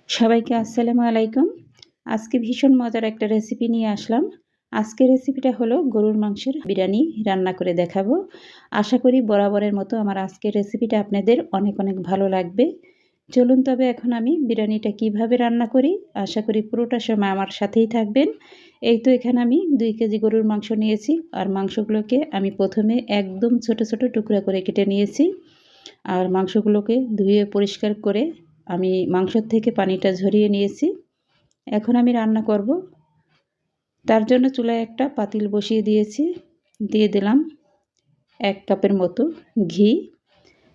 সবাইকে আসসালামু আলাইকুম। আজকে ভীষণ মজার একটা রেসিপি নিয়ে আসলাম। আজকের রেসিপিটা হলো গরুর মাংসের বিরিয়ানি রান্না করে দেখাবো। আশা করি বরাবরের মতো আমার আজকের রেসিপিটা আপনাদের অনেক অনেক ভালো লাগবে। চলুন তবে এখন আমি বিরিয়ানিটা কিভাবে রান্না করি, আশা করি পুরোটা সময় আমার সাথেই থাকবেন। এই তো এখানে আমি 2 কেজি গরুর মাংস নিয়েছি। আর মাংসগুলোকে আমি প্রথমে একদম ছোট ছোট টুকরা করে কেটে নিয়েছি। আর মাংসগুলোকে ধুয়ে পরিষ্কার করে আমি মাংসর থেকে পানিটা ঝরিয়ে নিয়েছি। এখন আমি রান্না করব। তার জন্য চুলায় একটা পাতিল বসিয়ে দিয়েছি। দিয়ে দিলাম 1 কাপের মতো ঘি।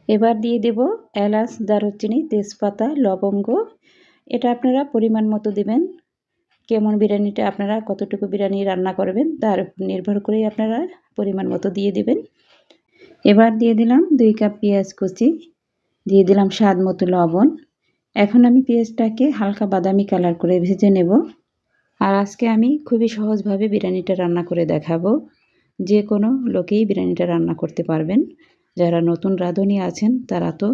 এবার দিয়ে দেব এলাচ, দারুচিনি, তেজপাতা, লবঙ্গ। এটা আপনারা পরিমাণ মতো দিবেন। কেমন বিরিয়ানিটা আপনারা কতটুকু বিরিয়ানি রান্না করবেন তার উপর নির্ভর করেই আপনারা পরিমাণ মতো দিয়ে দিবেন। এবার দিয়ে দিলাম 2 কাপ পেঁয়াজ কুচি, দিয়ে দিলাম স্বাদ মতো লবণ। এখন আমি পেঁয়াজটাকে হালকা বাদামি কালার করে ভেজে নেব। আর আজকে আমি খুবই সহজভাবে বিরিয়ানিটা রান্না করে দেখাবো। যে কোনো লোকেই বিরিয়ানিটা রান্না করতে পারবেন। যারা নতুন রাঁধুনি আছেন তারা তো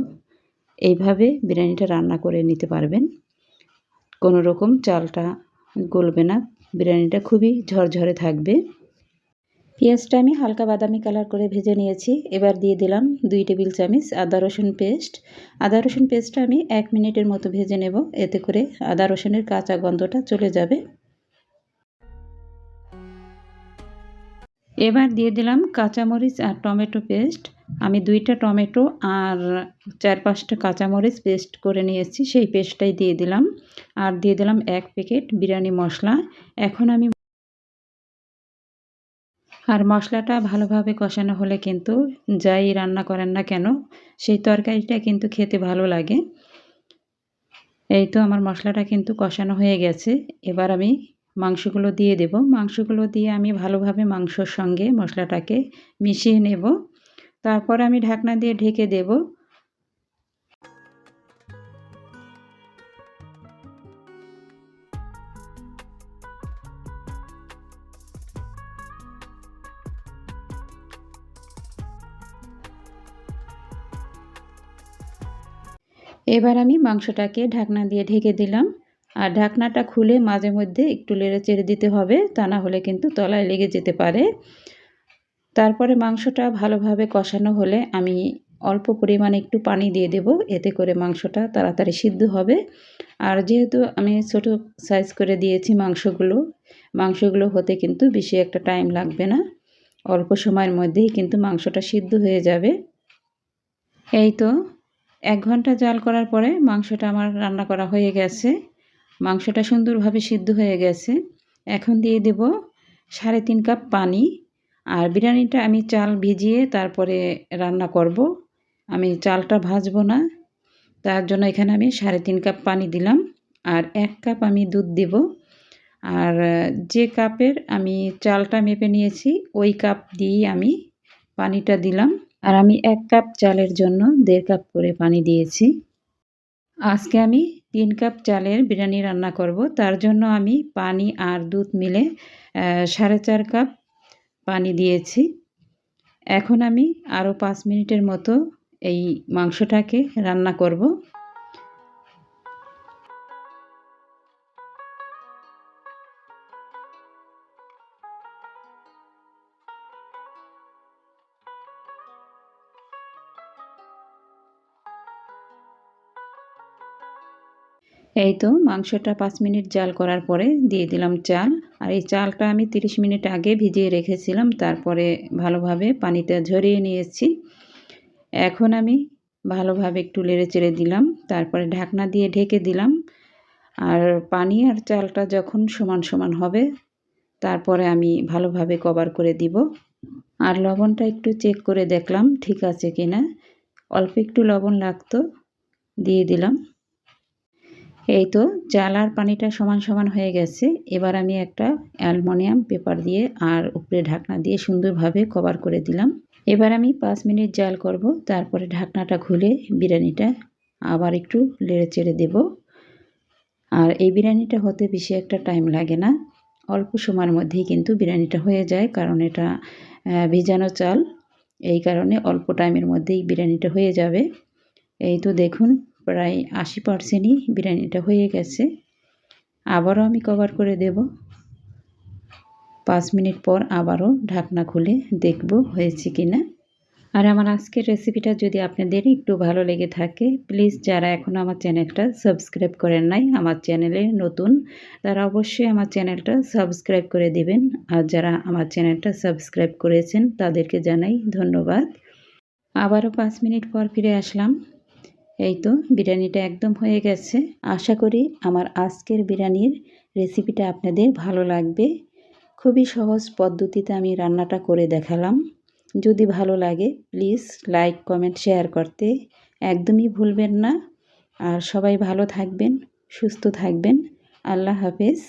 এইভাবে বিরিয়ানিটা রান্না করে নিতে পারবেন। কোনো রকম চালটা গলবে না, বিরিয়ানিটা খুবই ঝরঝরে থাকবে। পেঁয়াজটা আমি হালকা বাদামি কালার করে ভেজে নিয়েছি। এবার দিয়ে দিলাম 2 টেবিল চামচ আদা রসুন পেস্ট। আদা রসুন পেস্টটা আমি 1 মিনিটের মতো ভেজে নেব, এতে করে আদা রসুনের কাঁচা গন্ধটা চলে যাবে। এবার দিয়ে দিলাম কাঁচামরিচ আর টমেটো পেস্ট। আমি 2টা টমেটো আর 4-5টা কাঁচামরিচ পেস্ট করে নিয়েছি, সেই পেস্টটাই দিয়ে দিলাম। আর দিয়ে দিলাম 1 প্যাকেট বিরিয়ানি মশলা। এখন আমি আর মশলাটা ভালোভাবে কষানো হলে কিন্তু যাই রান্না করেন না কেন সেই তরকারিটা কিন্তু খেতে ভালো লাগে। এই তো আমার মশলাটা কিন্তু কষানো হয়ে গেছে। এবার আমি মাংসগুলো দিয়ে দেব। মাংসগুলো দিয়ে আমি ভালোভাবে মাংসর সঙ্গে মশলাটাকে মিশিয়ে নেব। তারপর আমি ঢাকনা দিয়ে ঢেকে দেব। এবার আমি মাংসটাকে ঢাকনা দিয়ে ঢেকে দিলাম। আর ঢাকনাটা খুলে মাঝে মধ্যে একটু নেড়ে চেড়ে দিতে হবে, তা না হলে কিন্তু তলায় লেগে যেতে পারে। তারপরে মাংসটা ভালোভাবে কষানো হলে আমি অল্প পরিমাণে একটু পানি দিয়ে দেব, এতে করে মাংসটা তাড়াতাড়ি সিদ্ধ হবে। আর যেহেতু আমি ছোট সাইজ করে দিয়েছি মাংসগুলো হতে কিন্তু বেশি একটা টাইম লাগবে না, অল্প সময়ের মধ্যেই কিন্তু মাংসটা সিদ্ধ হয়ে যাবে। এই তো 1 ঘন্টা জাল করার পরে মাংসটা আমার রান্না করা হয়ে গেছে। মাংসটা সুন্দরভাবে সিদ্ধ হয়ে গেছে। এখন দিয়ে দেব 3.5 কাপ পানি। আর বিরিয়ানিটা আমি চাল ভিজিয়ে তারপরে রান্না করব, আমি চালটা ভাজবো না। তার জন্য এখানে আমি 3.5 কাপ পানি দিলাম। আর 1 কাপ আমি দুধ দেব। আর যে কাপের আমি চালটা মেপে নিয়েছি ওই কাপ দিয়েই আমি পানিটা দিলাম। আর আমি 1 কাপ চালের জন্য 1.5 কাপ করে পানি দিয়েছি। আজকে আমি 3 কাপ চালের বিরিয়ানি রান্না করব, তার জন্য আমি পানি আর দুধ মিলে 4.5 কাপ পানি দিয়েছি। এখন আমি আরও 5 মিনিটের মতো এই মাংসটাকে রান্না করব। এই তো মাংসটা 5 মিনিট জাল করার পরে দিয়ে দিলাম চাল। আর এই চালটা আমি 30 মিনিট আগে ভিজিয়ে রেখেছিলাম, তারপরে ভালোভাবে পানিটা ঝরিয়ে নিয়েছি। এখন আমি ভালোভাবে একটু নেড়েচেড়ে দিলাম, তারপরে ঢাকনা দিয়ে ঢেকে দিলাম। আর পানি আর চালটা যখন সমান সমান হবে তারপরে আমি ভালোভাবে কভার করে দিব। আর লবণটা একটু চেক করে দেখলাম ঠিক আছে কিনা, অল্প একটু লবণ লাগতো, দিয়ে দিলাম। এই তো চাল আর পানিটা সমান সমান হয়ে গেছে। এবার আমি একটা অ্যালুমিনিয়াম পেপার দিয়ে আর উপরে ঢাকনা দিয়ে সুন্দরভাবে কভার করে দিলাম। এবার আমি 5 মিনিট জাল করব, তারপরে ঢাকনাটা খুলে বিরিয়ানিটা আবার একটু নেড়েচেড়ে দেব। আর এই বিরিয়ানিটা হতে বেশি একটা টাইম লাগে না, অল্প সময়ের মধ্যেই কিন্তু বিরিয়ানিটা হয়ে যায়, কারণ এটা ভিজানো চাল, এই কারণে অল্প টাইমের মধ্যেই বিরিয়ানিটা হয়ে যাবে। এই তো দেখুন প্রায় 80%ই বিরিয়ানিটা হয়ে গেছে। আবারও আমি কভার করে দেব। 5 মিনিট পর আবারও ঢাকনা খুলে দেখব হয়েছে কিনা। আর আমার আজকের রেসিপিটা যদি আপনাদের একটু ভালো লেগে থাকে, প্লিজ যারা এখনও আমার চ্যানেলটা সাবস্ক্রাইব করেন নাই, আমার চ্যানেলে নতুন, তারা অবশ্যই আমার চ্যানেলটা সাবস্ক্রাইব করে দিবেন। আর যারা আমার চ্যানেলটা সাবস্ক্রাইব করেছেন তাদেরকে জানাই ধন্যবাদ। আবারও 5 মিনিট পর ফিরে আসলাম। এই তো বিরিয়ানিটা একদম হয়ে গেছে। আশা করি আমার আজকের বিরিয়ানির রেসিপিটা আপনাদের ভালো লাগবে। খুবই সহজ পদ্ধতিতে আমি রান্নাটা করে দেখালাম। যদি ভালো লাগে প্লিজ লাইক, কমেন্ট, শেয়ার করতে একদমই ভুলবেন না। আর সবাই ভালো থাকবেন, সুস্থ থাকবেন। আল্লাহ হাফেজ।